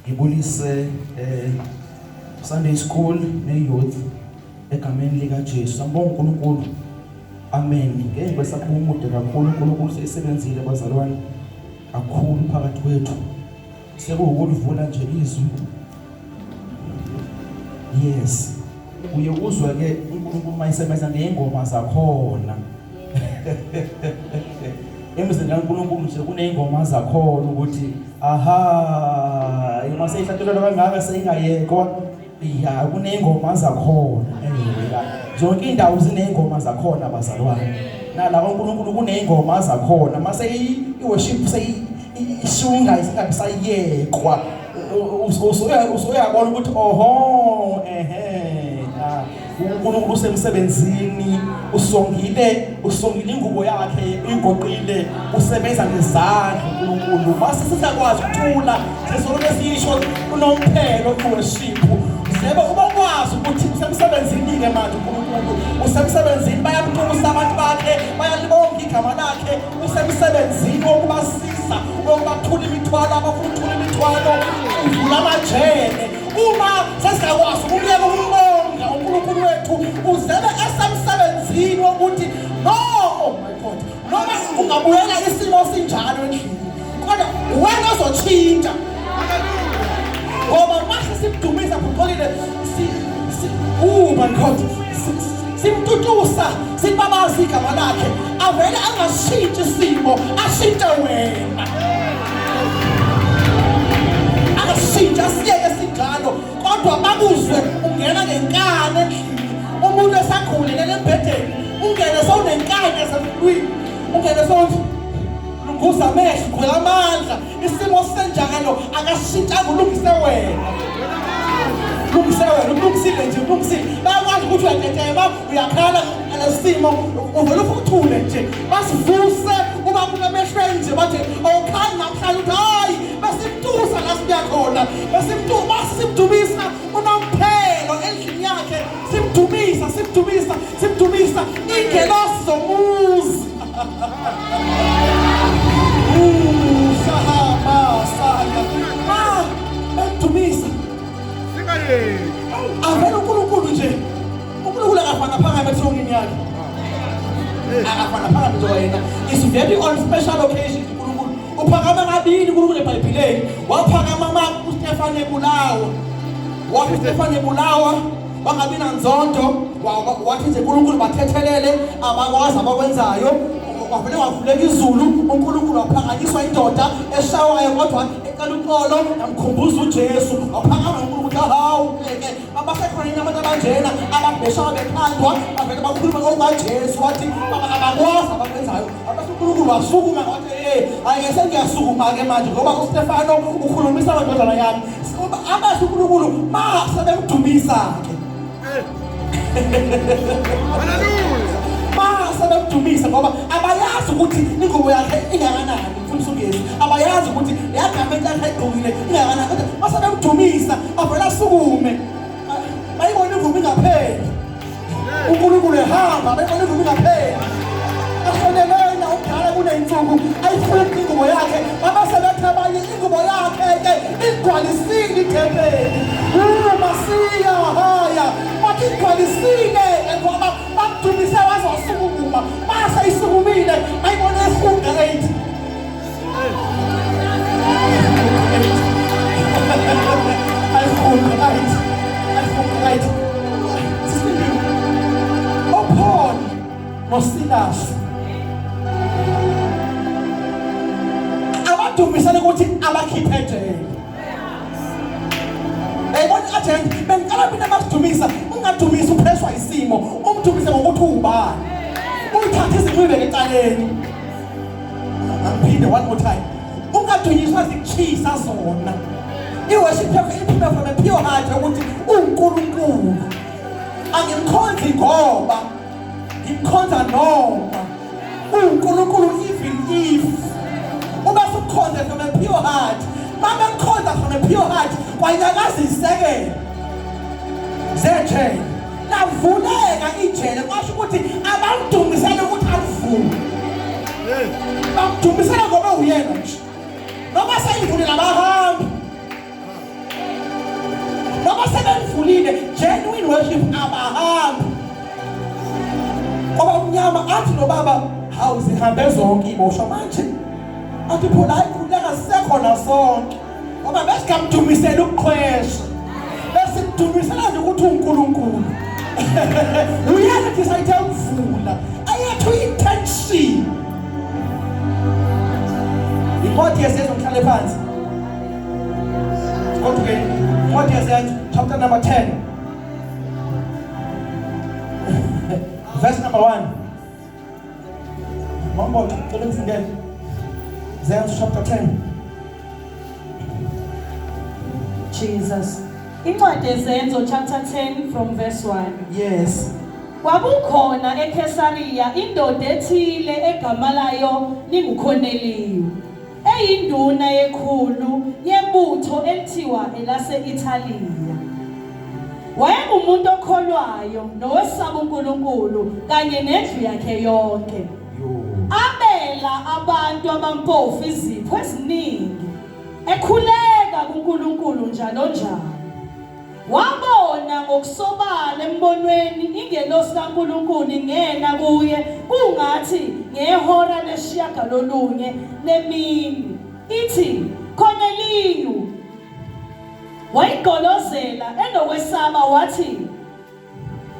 ngibulise Sunday school ne-youth egameni likaJesu. Sambonga uNkulunkulu. Amen. Ngeke besaphume umude kakhulu uNkulunkulu sesebenzile bazalwane kakhulu phakathi kwethu. Sekuwukulivula nje izwi. Yes. Uye uzwe ke uNkulunkulu mayisebenza ngengoma zakhona. Emzini kaNkulunkulu nje kuneyingoma zakhona ukuthi aha imase ihlathulula kangaka seyingayekwa iya kuneyingoma zakhona zonke indawo zineyingoma zakhona bazalwane nalabo uNkulunkulu kuneyingoma zakhona mase iworship isishunga isingabe sayekwa usuyabona ukuthi oho uNkulunkulu usemsebenzini usongile ingubo yakhe ingoqile usebenza ngezandla uNkulunkulu mase sisakwazi ukuthula sesona lesisho unomphelo iworship sebe ubakwazi ukuthi usemsebenzini ke manje uNkulunkulu usemsebenzini bayamthusa abantu bakhe bayalibonga igama lakhe usemsebenzini wokubasiza ukubathula imithwalo abafuthula imithwalo uvula amajene uma sesakwazi ukuyeka umbonga uNkulunkulu wethu uzebe esemsebenzini wokuthi no oh my God noma ungabuyela isimo sinjalo endlini kodwa wena uzochinja ngoba mase simdumisa kuqolile oh my God simtutusa sibabaza igama lakhe avele angashintshi isimo ashintshe wena akashintsha siyeke sinjalo kodwa bakuzwe ungena ngenkani endlini umuntu esakhulelele embhedeni ungene sawunenkani esemhlwini ungene sawuthi lunguza amehlo khwela amandla isimo senjalo akashintsha kulungise wena ulungisile nje bayakwazi ukuthi uyatetema uyakhala ngalesimo uvela ufuthule nje basivuse uba kunamehlweni nje bathi awukhali namhlanje uthi hayi basimtusa la sibuya khona basimdumisa unomphelo endlini yakhe simdumisa ingelosi zomuzi sahaba bemdumisa avela uNkulunkulu nje uNkulunkulu akafana phakathi ethongeni yakhe akafana phakathi wena is very on special occasions uNkulunkulu uphakama ngabili uNkulunkulu eBhayibhelini waphakama uStefane ebulawa wangabi nanzonto wathi nje uNkulunkulu bathethelele abakwazi abakwenzayo wavele wavuleka izulu uNkulunkulu waphakanyiswa indoda eshawayo kodwa ecela uxolo yamkhumbuza uJesu waphakama uNkulunkulu hawu ke abasekhona abantu abanjena ababhesha bekhandwa bavele bakhuluma ngoJesu wathi abakwazi abakwenzayo uNkulunkulu wasukuma wathi ayike sengiyasukuma ke manje ngoba uStefano ukhulumisa abantwana yami abathi uNkulunkulu sebemdumisa ke haleluya sebemdumisa ngoba abayazi ukuthi ingubo yakhe ingakanani mfundisi uNgesi abayazi ukuthi yagamenti yakhe ayigqokile ingakanani kodwa basebemdumisa avela asukume bayibona ingubo ingapheli uNkulunkulu ehamba bayibona ingubo ingapheli asonelena ukudala kuneyinsuku ayifuna ingubo yakhe babasebethi abanye ingubo yakhe ke igcwalisile ithempeli masiya haya bathi igcwalisile ngoba bamdumise wazosukuma base isukumile ayibona efunda 8 Paul noSilas abadumisana ukuthi abakhiphe ejele ayibona agent bengicela mina bakudumisa ungadumisi upheswa isimo umdumise ngokuthi ubani uthathe izinqibe ecaleni aphinde one more time ungadunyiswa zikuchisa zona iworship yakho iphuma from a pure heart ukuthi uNkulunkulu angimkhonzi ngoba ngimkhonza noma uNkulunkulu even if uma sukhonza from a pure heart mama mkhonza from a pure heart kwanyakazi isekela zethe lavuleka ijele kwasho ukuthi abamdumisele ukuthi avule bamdumisela ngoba uyena nje noma sayivulile abahambi esivulile genuine worship abahambi ngoba umnyama athi nobaba hawu zihambe zonke ibosha manje athi phela ayikhuleka sisekhona sonke ngoba besikamdumisela ukuqhwesha besidumisela nje ukuthi uNkulunkulu uyena ukuthi sayithe ukuvula ayethu intention incwadi yesenzo mhlale phansi go to incwadi yesenzo chapter number 10 verse number 1 mambo cela ngifundele Zenzo chapter 10 Jesus. Incwadi yesenzo chapter 10 from verse 1. Yes. Kwakukhona eKesariya indoda ethile egama layo linguKhoneliyo, eyinduna yekhulu yebutho elithiwa elase-Italiya. Wayengumuntu okholwayo nowesaba uNkulunkulu kanye nendlu yakhe yonke. Abela abantu abampofu izipho eziningi, ekhuleka kuNkulunkulu njalo njalo. Wabona ngokusobala embonweni ingelosi kaNkulunkulu ingena kuye kungathi ngehora lesishiyagalolunye lemini ithi Khoneliyo. Wayigolozela enokwesaba wathi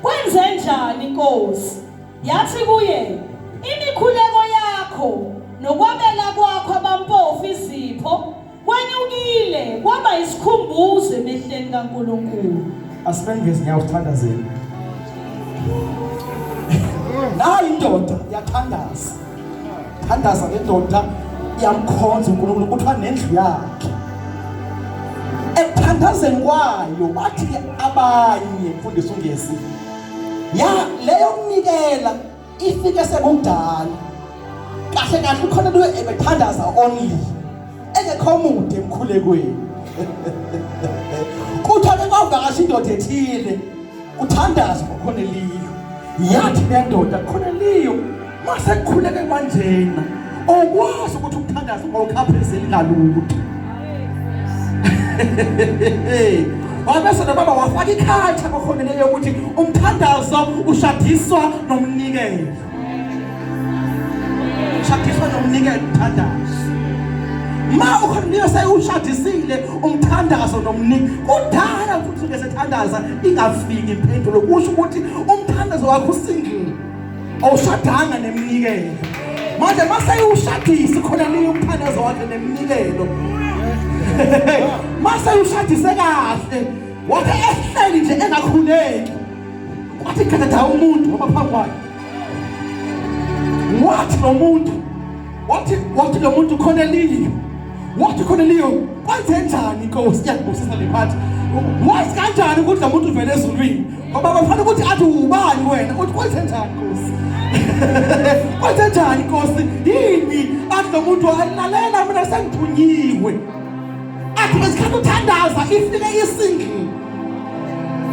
kwenze njani Nkosi? Yathi kuye imikhuleko yakho nokwabela kwakho abampofu izipho kwenyukile kwaba isikhumbuzo emehlweni kaNkulunkulu. Asibenge ngezinyawo sithandazeni. Nayi indoda yathandaza. Thandaza lendoda yamkhonza uNkulunkulu kuthiwa nendlu yakhe. Ekuthandazeni kwayo bathi abanye mfundisi ungesi. Ya leyo kunikela ifike sebudala. Kahle kahle ukhona lo ebethandaza only. Engekho mude emkhulekweni. Kuthiwa kwavakasha indoda ethile uthandaza ngoKhoneliyo. Yathi le ndoda Khoneliyo mase kukhuleke kanjena okwazi ukuthi ukuthandaza ngokhaphezeli ngalutho. Wabese nobaba wafaka ikhatha koKhoneliyo ukuthi umthandazo ushadiswa nomnikelo. Ushadiswa nomnikelo umthandazo. Ma uKhoneliyo sayushadisile umthandazo nomnikelo. Kudala futhi ngesethandaza ingafiki impendulo kusho ukuthi umthandazo wakho usingile. Awushadanga nemnikelo. Manje masayushadisa Khoneliyo umthandazo wakhe nemnikelo. Mase ushadise kahle wathi ehleli nje engakhuleki wathi khatha umuntu ngoba phambi kwakhe wathi lo muntu Khoneliyo wathi Khoneliyo kwenze njani Nkosi yakubusisa lephathi wathi kanjani ukuthi lo muntu uvele ezulwini ngoba bafana ukuthi athi ubani wena uthi kwenze njani Nkosi kwenze njani Nkosi yini athi lo muntu alalela mina sengithunyiwe athi ngesikhathi uthandaza ifike isingile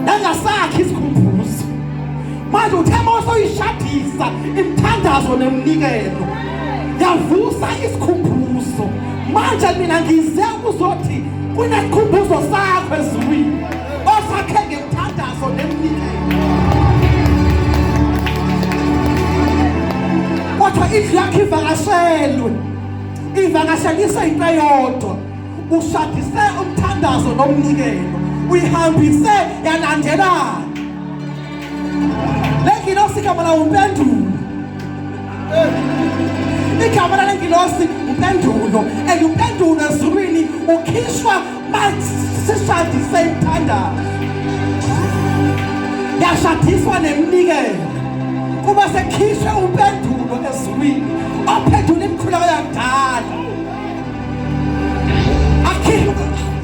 nangasakhe isikhumbuzo manje uthema osoyishadisa imthandazo nemnikelo yavusa isikhumbuzo manje mina ngize ukuzothi kunesikhumbuzo sakho ezulwini osakhe ngemthandazo nemnikelo kodwa indlu yakhe ivakashelise into eyodwa ushadise umthandazo nomnikelo uyihambise yalandelana lengilosi igama la umpendulo igama la lengilosi umpendulo umpendulo ezulwini ukhishwa masishadise umthandazo yashadiswa nemnikelo kuba sekhishwe umpendulo ezulwini ophendula imkhuleko yakudala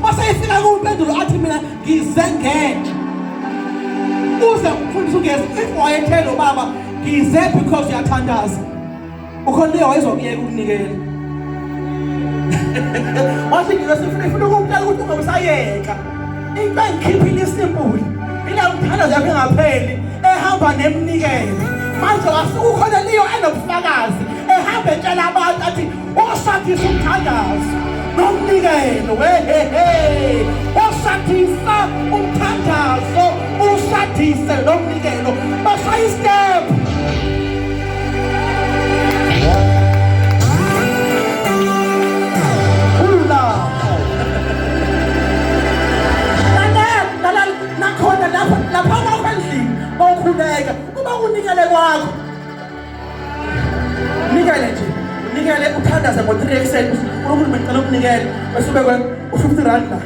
mase ifika kumpendulo athi mina ngizengene uze mfundisi ungezi ifwayethelo baba ngize because uyathandaza ukhoneliyo wayezokuyeka ukunikela wathi ngizofuna ukumtshela ukuthi ungabusayeka into engikhiphile isimpuli ila umthandazo yakhe ngapheli ehamba nemnikelo manje wasukhoneliyo enobufakazi ehamba etshela abantu athi oshadisa umthandazo nomnikelo wehehe oshadisa umthandazo unikele kwakho unikele nje unikele uthandaze ngo3 ekuseni uNkulunkulu ngicela ukunikela bese ubekwe u50 rand la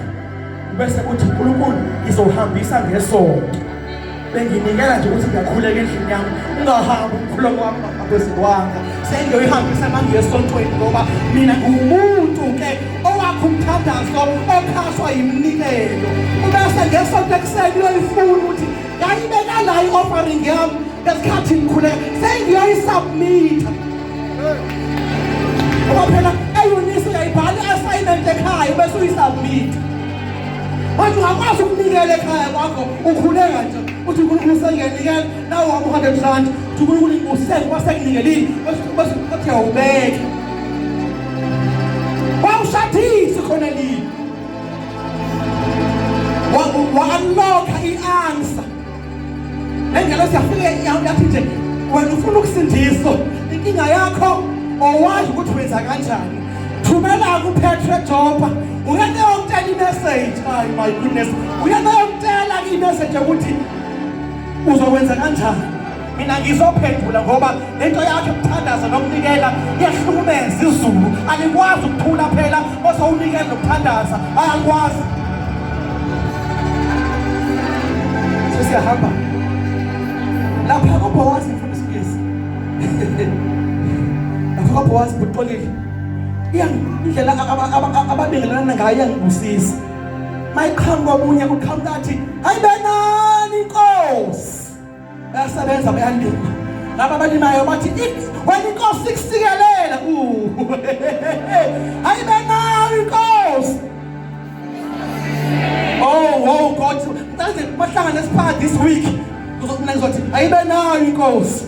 bese uthi uNkulunkulu izohambisa ngesonto benginikela nje ukuthi ngiyakhuleka endlini yami ungahambi ukukhuleka kwami ngaphezukwanga sengiyoyihambisa manje esontweni ngoba mina ngumuntu ke owakho umthandazo okhaswa yiminikelo ubese ngesonto ekuseni uyoyifuna ukuthi ngayibeka la i-offering yami ngesikhathi ngikhuleka sengiyoyisubmita ngoba phela eyunisi uyayibhala i-assignment ekhaya bese uyisubmita manje ungakwazi ukunikela ekhaya kwakho ukhuleka nje uthi uNkulunkulu sengiyanikela nawe wami 100 rand uthi uNkulunkulu usenginikelile bese uthi awubeke wawushadisi khona lini wa-unlocka i-answer engelo siyafike yathi nje wena ufuna ukusindiswa inkinga yakho owazi ukuthi wenza kanjani thumela kuPetre Joppa uyena yokutela i-message hayi my goodness uyena yokutela i-message ukuthi uzokwenza kanjani mina ngizophendula ngoba lento yakhe ukuthandaza nokunikela iyahlukumeza izulu alikwazi ukuthula phela bose unikela nokuthandaza ayakwazi sesiyahamba lapha kuBowazi ngifuna isikisi lapha kuBowazi buxolile indlela ababingelana ngayo yangibusisa mayikhamba obunye kuqhamuka athi ayibenani inkosi bayasebenza bayalima laba abalimayo bathi wena inkosi ikusikelela ayibenani inkosi oh God manje mahlangana nesiphathi this week uzokuna ngizothi ayibenani inkosi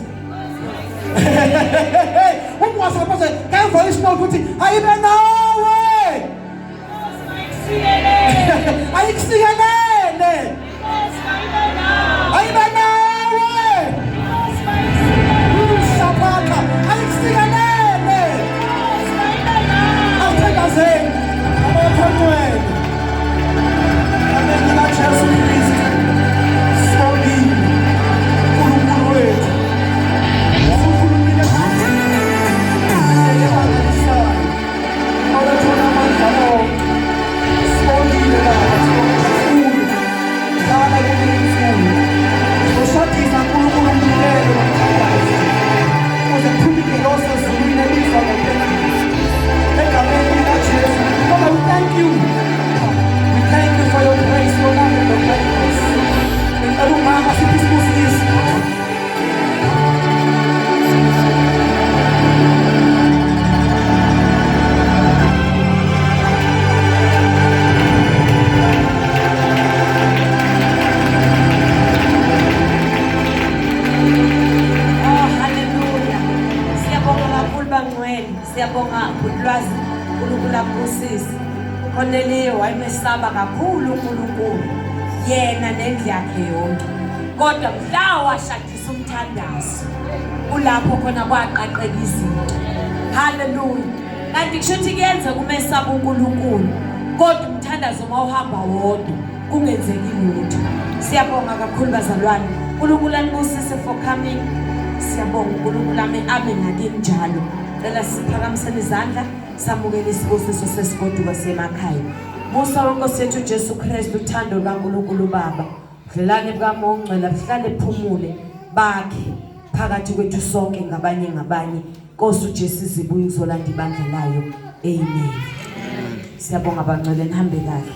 umwasa base ke voice note uthi ayibe nawe ayikusikelele ayibe nawe sapaka ayikusikelele awuthandazeni abathonweni ameni la Jesu Kristu sobini uNkulunkulu wethu siyabonga Lwazi uNkulunkulu akubusise Cornelia wayemesaba kakhulu uNkulunkulu yena nendlu yakhe yonke kodwa mhla washadisa umthandazo kulapho khona kwaqaqeka izinto haleluya kanti kushuthi kuyenza kumesaba uNkulunkulu kodwa umthandazo mawuhamba wodwa kungenzeki lutho siyabonga kakhulu bazalwane uNkulunkulu anibusise for coming siyabonga uNkulunkulu ame ngakini njalo Ela siphakamisela izandla samukela isibusiso sesigoduka semakhaya. Musa wenkosi yethu Jesu Kristu uthando lukaNkulunkulu Baba. Dlelane bukaMongcwele buhlale buphumule bakhe phakathi kwethu sonke ngabanye. Nkosi uJesu izibuye uzolanda ibandla layo. Amen. Siyabonga bangcwele nihambe kahle.